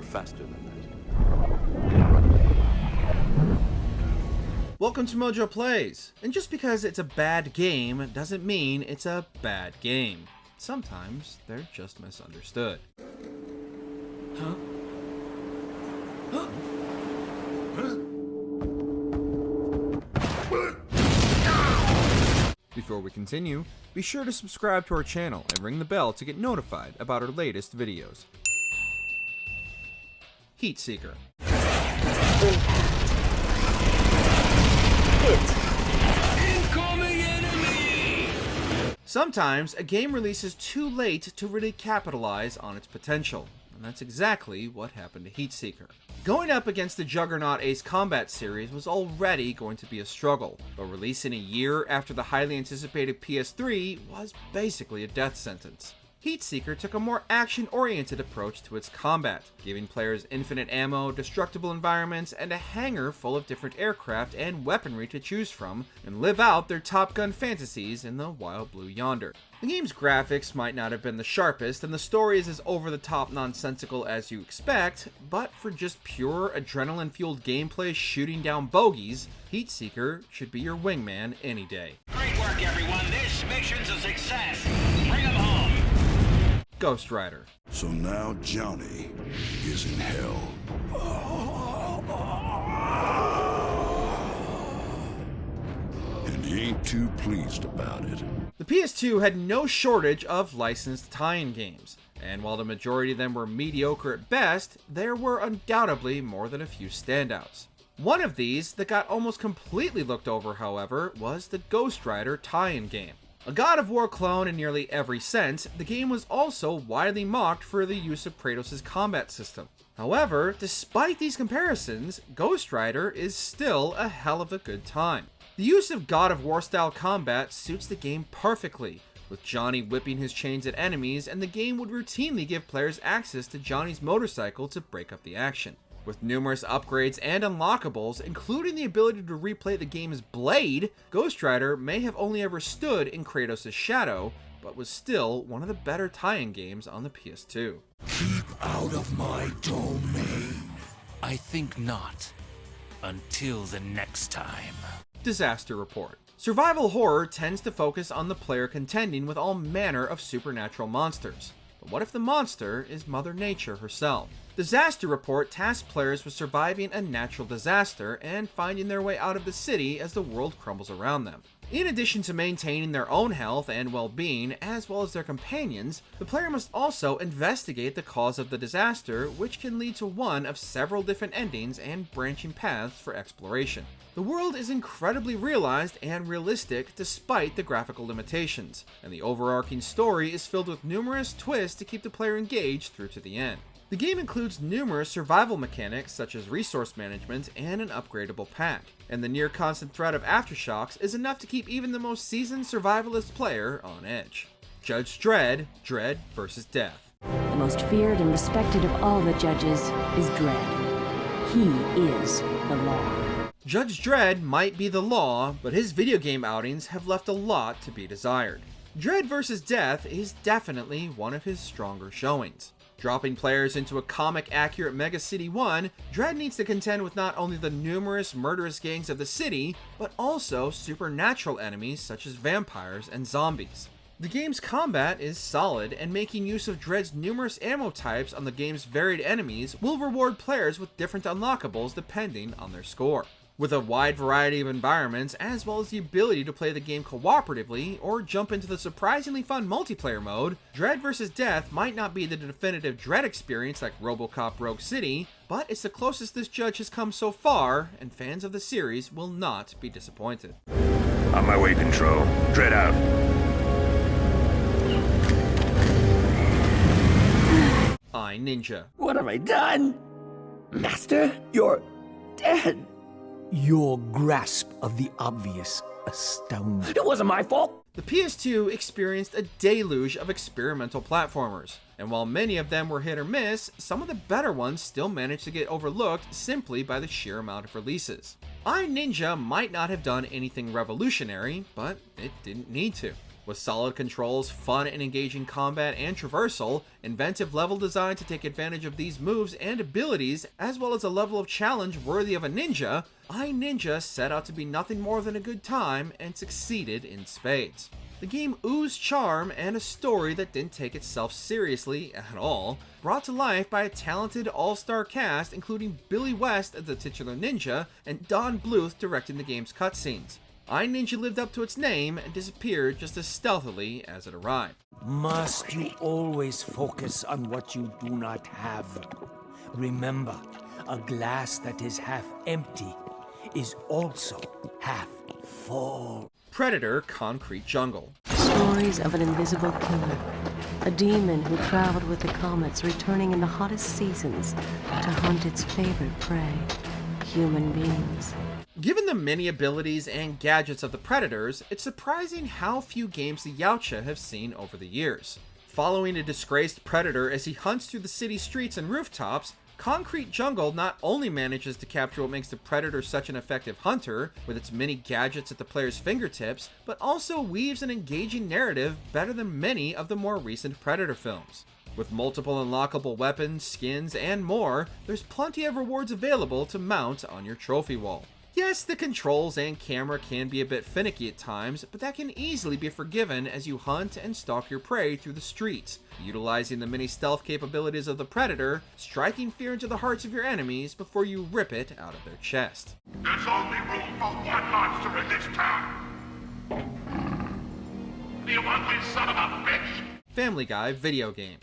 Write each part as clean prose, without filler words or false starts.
faster than that. Welcome to MojoPlays, and just because it's a bad game doesn't mean it's a bad game. Sometimes they're just misunderstood. Huh? Before we continue, be sure to subscribe to our channel and ring the bell to get notified about our latest videos. Heatseeker. Incoming enemy! Sometimes a game releases too late to really capitalize on its potential, and that's exactly what happened to Heatseeker. Going up against the juggernaut Ace Combat series was already going to be a struggle, but releasing a year after the highly anticipated PS3 was basically a death sentence. Heatseeker took a more action-oriented approach to its combat, giving players infinite ammo, destructible environments, and a hangar full of different aircraft and weaponry to choose from, and live out their Top Gun fantasies in the wild blue yonder. The game's graphics might not have been the sharpest, and the story is as over-the-top nonsensical as you expect, but for just pure adrenaline-fueled gameplay shooting down bogeys, Heatseeker should be your wingman any day. Great work, everyone. This mission's a success. Bring 'em home. Ghost Rider. So now Johnny is in hell. And he ain't too pleased about it. The PS2 had no shortage of licensed tie-in games, and while the majority of them were mediocre at best, there were undoubtedly more than a few standouts. One of these that got almost completely looked over, however, was the Ghost Rider tie-in game. A God of War clone in nearly every sense, the game was also widely mocked for the use of Kratos' combat system. However, despite these comparisons, Ghost Rider is still a hell of a good time. The use of God of War style combat suits the game perfectly, with Johnny whipping his chains at enemies, and the game would routinely give players access to Johnny's motorcycle to break up the action. With numerous upgrades and unlockables, including the ability to replay the game's blade, Ghost Rider may have only ever stood in Kratos' shadow, but was still one of the better tie-in games on the PS2. Keep out of my domain. I think not. Until the next time. Disaster Report. Survival horror tends to focus on the player contending with all manner of supernatural monsters. But what if the monster is Mother Nature herself? Disaster Report tasks players with surviving a natural disaster and finding their way out of the city as the world crumbles around them. In addition to maintaining their own health and well-being, as well as their companions, the player must also investigate the cause of the disaster, which can lead to one of several different endings and branching paths for exploration. The world is incredibly realized and realistic despite the graphical limitations, and the overarching story is filled with numerous twists to keep the player engaged through to the end. The game includes numerous survival mechanics such as resource management and an upgradable pack, and the near constant threat of aftershocks is enough to keep even the most seasoned survivalist player on edge. Judge Dredd, Dredd vs. Death. The most feared and respected of all the judges is Dredd. He is the law. Judge Dredd might be the law, but his video game outings have left a lot to be desired. Dredd vs. Death is definitely one of his stronger showings. Dropping players into a comic-accurate Mega City 1, Dredd needs to contend with not only the numerous murderous gangs of the city, but also supernatural enemies such as vampires and zombies. The game's combat is solid, and making use of Dredd's numerous ammo types on the game's varied enemies will reward players with different unlockables depending on their score. With a wide variety of environments, as well as the ability to play the game cooperatively or jump into the surprisingly fun multiplayer mode, Dredd vs. Death might not be the definitive Dredd experience like RoboCop Rogue City, but it's the closest this judge has come so far, and fans of the series will not be disappointed. On my way, Control. Dredd out. Ninja. What have I done? Master, you're dead. Your grasp of the obvious astounds. It wasn't my fault. The PS2 experienced a deluge of experimental platformers, and while many of them were hit or miss, some of the better ones still managed to get overlooked simply by the sheer amount of releases. Ninja might not have done anything revolutionary, but it didn't need to. With solid controls, fun and engaging combat and traversal, inventive level design to take advantage of these moves and abilities, as well as a level of challenge worthy of a ninja, iNinja set out to be nothing more than a good time and succeeded in spades. The game oozed charm and a story that didn't take itself seriously at all, brought to life by a talented all-star cast including Billy West as the titular ninja and Don Bluth directing the game's cutscenes. iNinja lived up to its name and disappeared just as stealthily as it arrived. Must you always focus on what you do not have? Remember, a glass that is half empty is also half full. Predator Concrete Jungle. Stories of an invisible killer, a demon who traveled with the comets, returning in the hottest seasons to hunt its favorite prey, human beings. Given the many abilities and gadgets of the Predators, it's surprising how few games the Yautja have seen over the years. Following a disgraced Predator as he hunts through the city streets and rooftops, Concrete Jungle not only manages to capture what makes the Predator such an effective hunter, with its many gadgets at the player's fingertips, but also weaves an engaging narrative better than many of the more recent Predator films. With multiple unlockable weapons, skins, and more, there's plenty of rewards available to mount on your trophy wall. Yes, the controls and camera can be a bit finicky at times, but that can easily be forgiven as you hunt and stalk your prey through the streets, utilizing the many stealth capabilities of the Predator, striking fear into the hearts of your enemies before you rip it out of their chest. There's only room for one monster in this town. You ugly son of a bitch! Family Guy video game.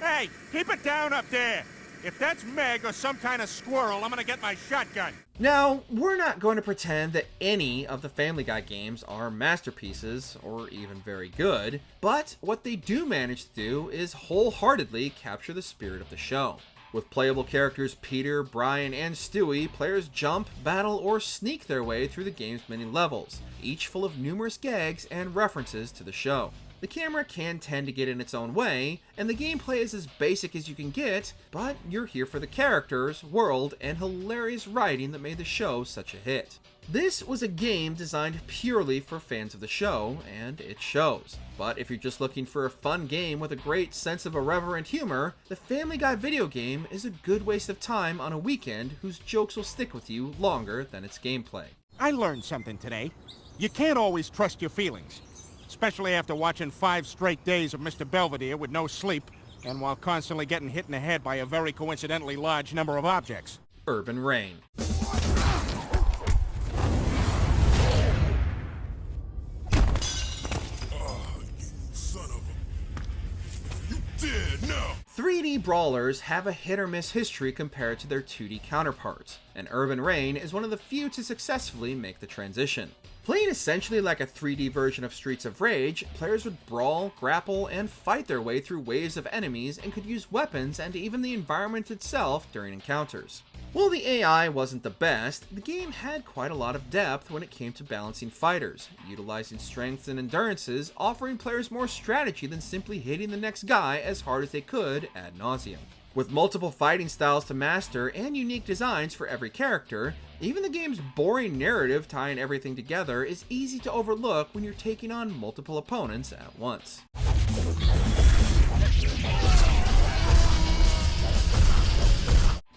Hey, keep it down up there! If that's Meg or some kind of squirrel, I'm gonna get my shotgun. Now, we're not going to pretend that any of the Family Guy games are masterpieces, or even very good, but what they do manage to do is wholeheartedly capture the spirit of the show. With playable characters Peter, Brian, and Stewie, players jump, battle, or sneak their way through the game's many levels, each full of numerous gags and references to the show. The camera can tend to get in its own way, and the gameplay is as basic as you can get, but you're here for the characters, world, and hilarious writing that made the show such a hit. This was a game designed purely for fans of the show, and it shows. But if you're just looking for a fun game with a great sense of irreverent humor, the Family Guy video game is a good waste of time on a weekend whose jokes will stick with you longer than its gameplay. I learned something today. You can't always trust your feelings. Especially after watching 5 straight days of Mr. Belvedere with no sleep, and while constantly getting hit in the head by a very coincidentally large number of objects. Urban Rain. Oh, you son of a... You dead now! 3D brawlers have a hit or miss history compared to their 2D counterparts, and Urban Rain is one of the few to successfully make the transition. Playing essentially like a 3D version of Streets of Rage, players would brawl, grapple, and fight their way through waves of enemies and could use weapons and even the environment itself during encounters. While the AI wasn't the best, the game had quite a lot of depth when it came to balancing fighters, utilizing strengths and endurances, offering players more strategy than simply hitting the next guy as hard as they could ad nauseum. With multiple fighting styles to master and unique designs for every character, even the game's boring narrative tying everything together is easy to overlook when you're taking on multiple opponents at once.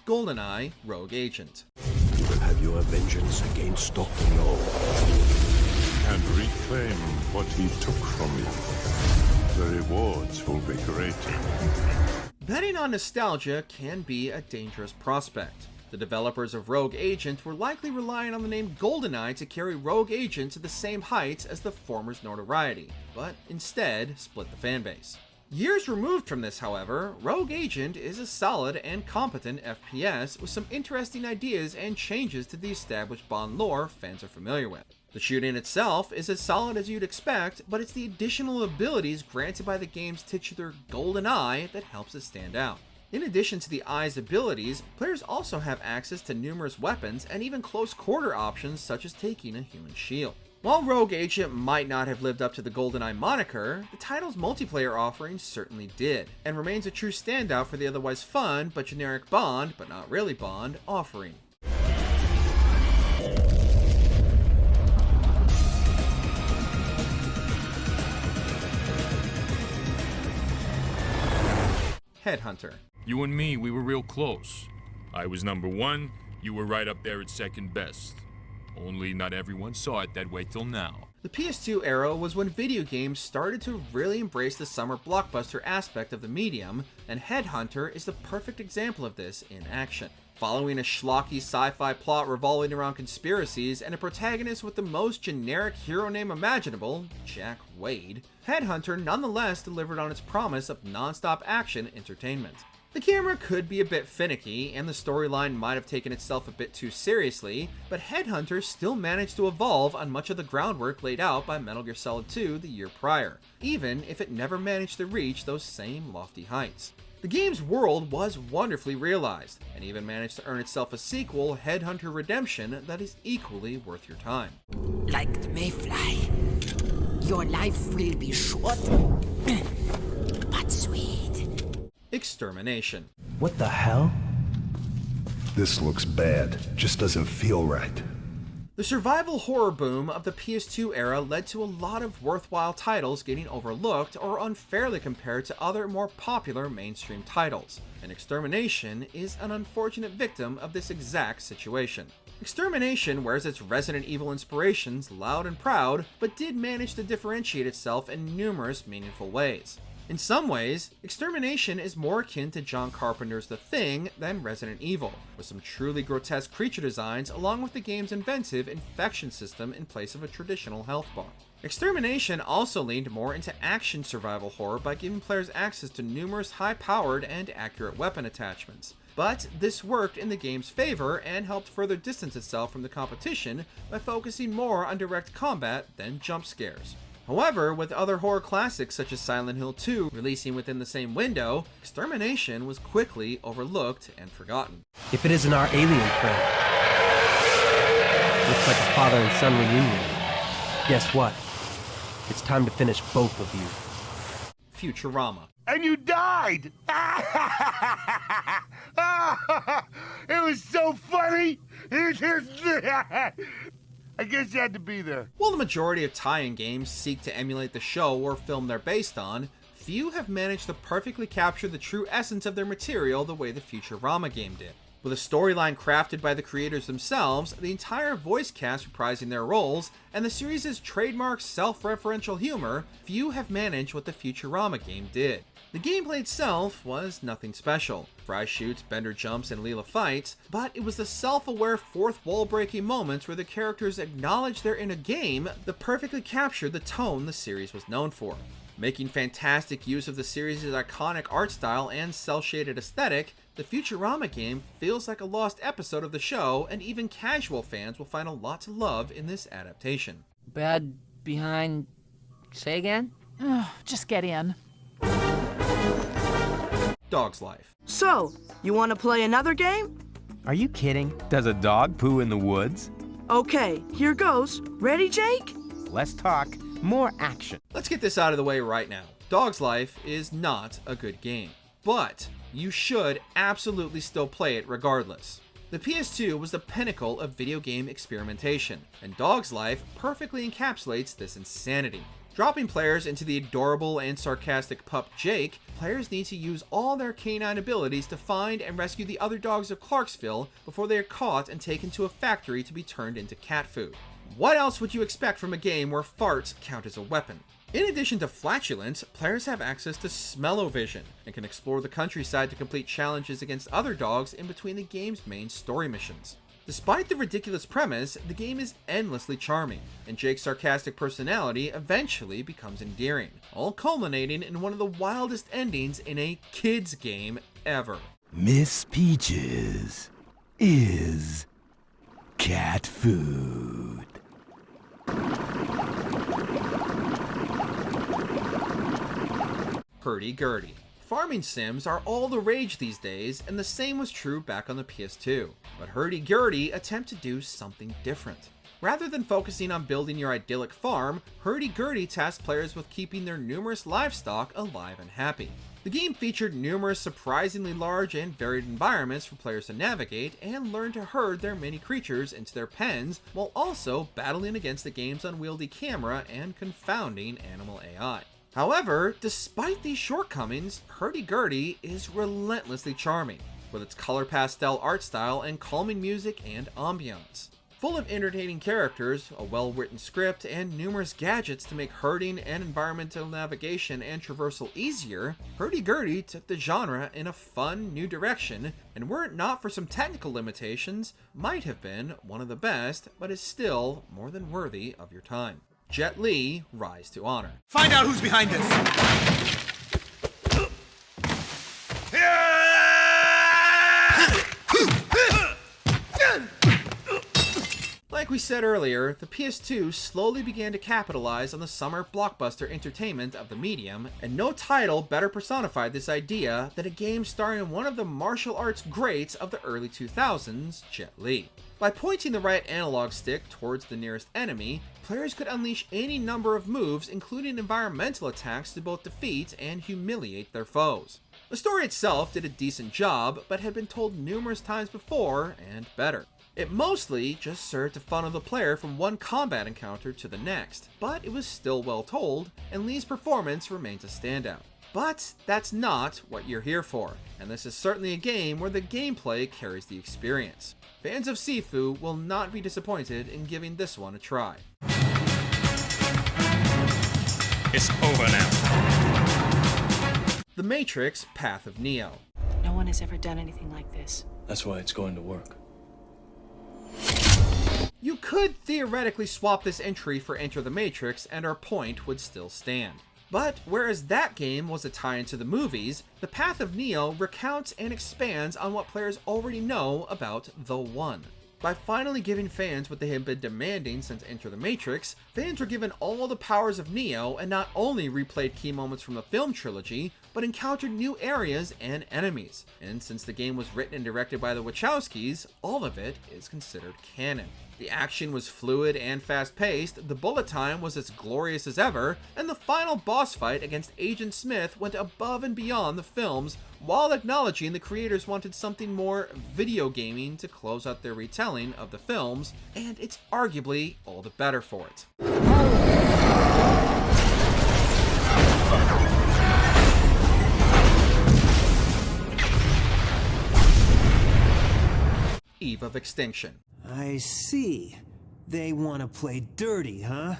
GoldenEye Rogue Agent. You will have your vengeance against Dr. No. And reclaim what he took from you. The rewards will be great. Betting on nostalgia can be a dangerous prospect. The developers of Rogue Agent were likely relying on the name GoldenEye to carry Rogue Agent to the same heights as the former's notoriety, but instead split the fanbase. Years removed from this, however, Rogue Agent is a solid and competent FPS with some interesting ideas and changes to the established Bond lore fans are familiar with. The shooting itself is as solid as you'd expect, but it's the additional abilities granted by the game's titular Golden Eye that helps it stand out. In addition to the eye's abilities, players also have access to numerous weapons and even close quarter options such as taking a human shield. While Rogue Agent might not have lived up to the GoldenEye moniker, the title's multiplayer offering certainly did, and remains a true standout for the otherwise fun but generic Bond, but not really Bond, offering. Headhunter. You and me, we were real close. I was number 1, you were right up there at second best. Only not everyone saw it that way till now. The PS2 era was when video games started to really embrace the summer blockbuster aspect of the medium, and Headhunter is the perfect example of this in action. Following a schlocky sci-fi plot revolving around conspiracies and a protagonist with the most generic hero name imaginable, Jack Wade, Headhunter nonetheless delivered on its promise of non-stop action entertainment. The camera could be a bit finicky, and the storyline might have taken itself a bit too seriously, but Headhunter still managed to evolve on much of the groundwork laid out by Metal Gear Solid 2 the year prior, even if it never managed to reach those same lofty heights. The game's world was wonderfully realized, and even managed to earn itself a sequel, Headhunter Redemption, that is equally worth your time. Like the mayfly, your life will be short, but sweet. Extermination. What the hell? This looks bad. Just doesn't feel right. The survival horror boom of the PS2 era led to a lot of worthwhile titles getting overlooked or unfairly compared to other more popular mainstream titles, and Extermination is an unfortunate victim of this exact situation. Extermination wears its Resident Evil inspirations loud and proud, but did manage to differentiate itself in numerous meaningful ways. In some ways, Extermination is more akin to John Carpenter's The Thing than Resident Evil, with some truly grotesque creature designs along with the game's inventive infection system in place of a traditional health bar. Extermination also leaned more into action survival horror by giving players access to numerous high-powered and accurate weapon attachments. But this worked in the game's favor and helped further distance itself from the competition by focusing more on direct combat than jump scares. However, with other horror classics such as Silent Hill 2 releasing within the same window, Extermination was quickly overlooked and forgotten. If it isn't our alien friend, looks like a father and son reunion. Guess what? It's time to finish both of you. Futurama. And you died! It was so funny! I guess you had to be there. While the majority of tie-in games seek to emulate the show or film they're based on, few have managed to perfectly capture the true essence of their material the way the Futurama game did. With a storyline crafted by the creators themselves, the entire voice cast reprising their roles, and the series' trademark self-referential humor, few have managed what the Futurama game did. The gameplay itself was nothing special. Fry shoots, Bender jumps, and Leela fights, but it was the self-aware fourth wall-breaking moments where the characters acknowledged they're in a game that perfectly captured the tone the series was known for. Making fantastic use of the series' iconic art style and cel-shaded aesthetic, the Futurama game feels like a lost episode of the show, and even casual fans will find a lot to love in this adaptation. Bad behind... Say again? Just get in. Dog's Life. So, you want to play another game? Are you kidding? Does a dog poo in the woods? Okay, here goes. Ready, Jake? Less talk, more action. Let's get this out of the way right now. Dog's Life is not a good game, but you should absolutely still play it regardless. The PS2 was the pinnacle of video game experimentation, and Dog's Life perfectly encapsulates this insanity. Dropping players into the adorable and sarcastic pup Jake, players need to use all their canine abilities to find and rescue the other dogs of Clarksville before they are caught and taken to a factory to be turned into cat food. What else would you expect from a game where farts count as a weapon? In addition to flatulence, players have access to smell-o-vision and can explore the countryside to complete challenges against other dogs in between the game's main story missions. Despite the ridiculous premise, the game is endlessly charming, and Jake's sarcastic personality eventually becomes endearing, all culminating in one of the wildest endings in a kids game ever. Miss Peaches is cat food. Hery Gertie. Farming sims are all the rage these days, and the same was true back on the PS2. But Hery Gertie attempt to do something different. Rather than focusing on building your idyllic farm, Hery Gertie tasked players with keeping their numerous livestock alive and happy. The game featured numerous surprisingly large and varied environments for players to navigate and learn to herd their many creatures into their pens, while also battling against the game's unwieldy camera and confounding animal AI. However, despite these shortcomings, Hery Gertie is relentlessly charming, with its color pastel art style and calming music and ambiance. Full of entertaining characters, a well-written script, and numerous gadgets to make herding and environmental navigation and traversal easier, Hery Gertie took the genre in a fun, new direction, and were it not for some technical limitations, might have been one of the best, but is still more than worthy of your time. Jet Li, rise to honor. Find out who's behind this! Like we said earlier, the PS2 slowly began to capitalize on the summer blockbuster entertainment of the medium, and no title better personified this idea than a game starring one of the martial arts greats of the early 2000s, Jet Li. By pointing the right analog stick towards the nearest enemy, players could unleash any number of moves, including environmental attacks, to both defeat and humiliate their foes. The story itself did a decent job, but had been told numerous times before, and better. It mostly just served to funnel the player from one combat encounter to the next, but it was still well told, and Li's performance remains a standout. But that's not what you're here for, and this is certainly a game where the gameplay carries the experience. Fans of Sifu will not be disappointed in giving this one a try. It's over now. The Matrix: Path of Neo. No one has ever done anything like this. That's why it's going to work. You could theoretically swap this entry for Enter the Matrix and our point would still stand. But whereas that game was a tie-in to the movies, the Path of Neo recounts and expands on what players already know about The One. By finally giving fans what they had been demanding since Enter the Matrix, fans were given all the powers of Neo and not only replayed key moments from the film trilogy, but encountered new areas and enemies. And since the game was written and directed by the Wachowskis, all of it is considered canon. The action was fluid and fast-paced, the bullet time was as glorious as ever, and the final boss fight against Agent Smith went above and beyond the films, while acknowledging the creators wanted something more video gaming to close out their retelling of the films, and it's arguably all the better for it. Eve of Extinction. I see. They want to play dirty, huh?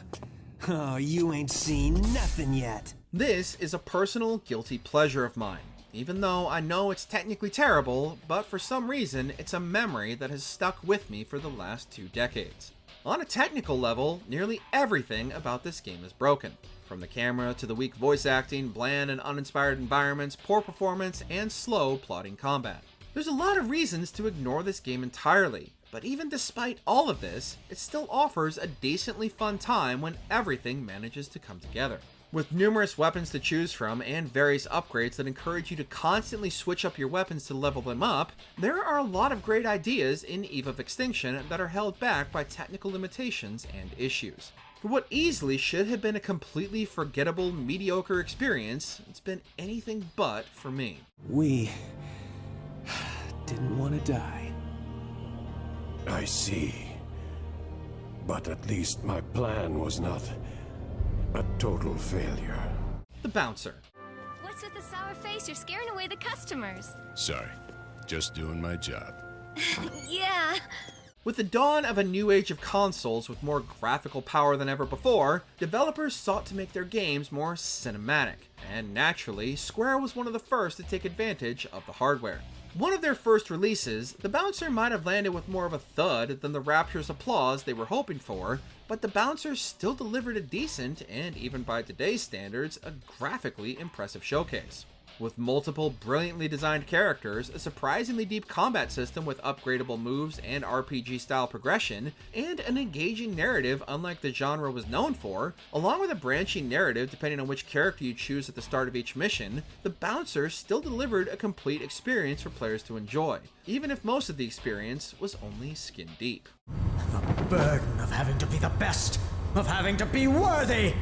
Oh, you ain't seen nothing yet. This is a personal guilty pleasure of mine. Even though I know it's technically terrible, but for some reason it's a memory that has stuck with me for the last 2 decades. On a technical level, nearly everything about this game is broken. From the camera to the weak voice acting, bland and uninspired environments, poor performance, and slow plotting combat. There's a lot of reasons to ignore this game entirely, but even despite all of this, it still offers a decently fun time when everything manages to come together. With numerous weapons to choose from and various upgrades that encourage you to constantly switch up your weapons to level them up, there are a lot of great ideas in Eve of Extinction that are held back by technical limitations and issues. For what easily should have been a completely forgettable, mediocre experience, it's been anything but for me. We didn't want to die. I see. But at least my plan was not a total failure. The Bouncer. What's with the sour face? You're scaring away the customers. Sorry, just doing my job. Yeah. With the dawn of a new age of consoles with more graphical power than ever before, developers sought to make their games more cinematic, and naturally, Square was one of the first to take advantage of the hardware. One of their first releases, The Bouncer might have landed with more of a thud than the rapturous applause they were hoping for, but The Bouncer still delivered a decent, and even by today's standards, a graphically impressive showcase. With multiple brilliantly designed characters, a surprisingly deep combat system with upgradable moves and RPG-style progression, and an engaging narrative unlike the genre was known for, along with a branching narrative depending on which character you choose at the start of each mission, The Bouncer still delivered a complete experience for players to enjoy, even if most of the experience was only skin deep. The burden of having to be the best, of having to be worthy!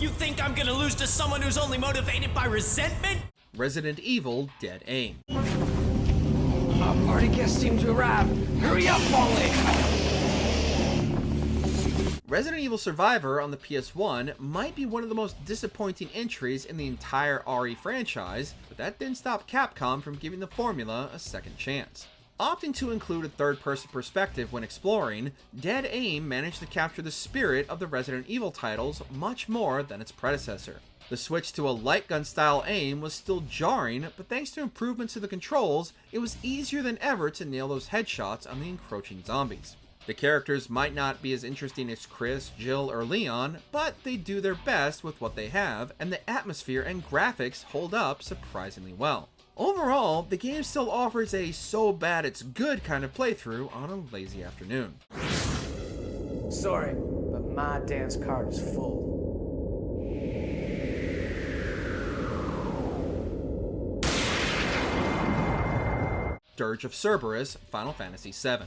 You think I'm gonna lose to someone who's only motivated by resentment? Resident Evil: Dead Aim. Our party guests seem to arrive. Hurry up, Wally! Resident Evil Survivor on the PS1 might be one of the most disappointing entries in the entire RE franchise, but that didn't stop Capcom from giving the formula a second chance. Opting to include a third-person perspective when exploring, Dead Aim managed to capture the spirit of the Resident Evil titles much more than its predecessor. The switch to a light gun style aim was still jarring, but thanks to improvements to the controls, it was easier than ever to nail those headshots on the encroaching zombies. The characters might not be as interesting as Chris, Jill, or Leon, but they do their best with what they have, and the atmosphere and graphics hold up surprisingly well. Overall, the game still offers a so bad it's good kind of playthrough on a lazy afternoon. Sorry, but my dance card is full. Dirge of Cerberus, Final Fantasy VII.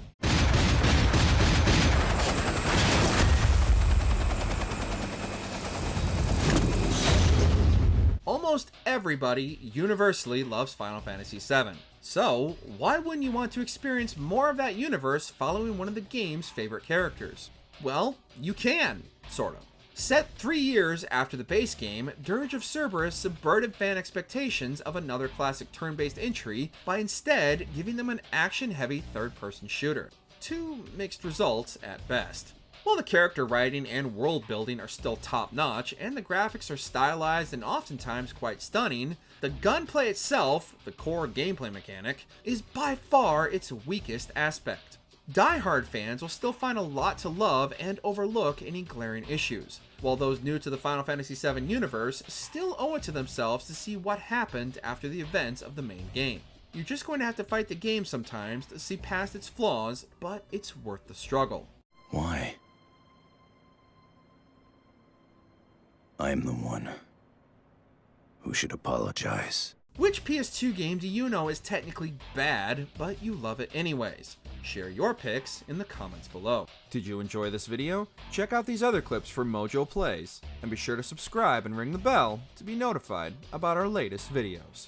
Almost everybody universally loves Final Fantasy VII. So, why wouldn't you want to experience more of that universe following one of the game's favorite characters? Well, you can, sort of. Set 3 years after the base game, Dirge of Cerberus subverted fan expectations of another classic turn-based entry by instead giving them an action-heavy third-person shooter. Two mixed results at best. While the character writing and world building are still top-notch, and the graphics are stylized and oftentimes quite stunning, the gunplay itself, the core gameplay mechanic, is by far its weakest aspect. Die-hard fans will still find a lot to love and overlook any glaring issues, while those new to the Final Fantasy VII universe still owe it to themselves to see what happened after the events of the main game. You're just going to have to fight the game sometimes to see past its flaws, but it's worth the struggle. Why? I'm the one who should apologize. Which PS2 game do you know is technically bad, but you love it anyways? Share your picks in the comments below. Did you enjoy this video? Check out these other clips from MojoPlays, and be sure to subscribe and ring the bell to be notified about our latest videos.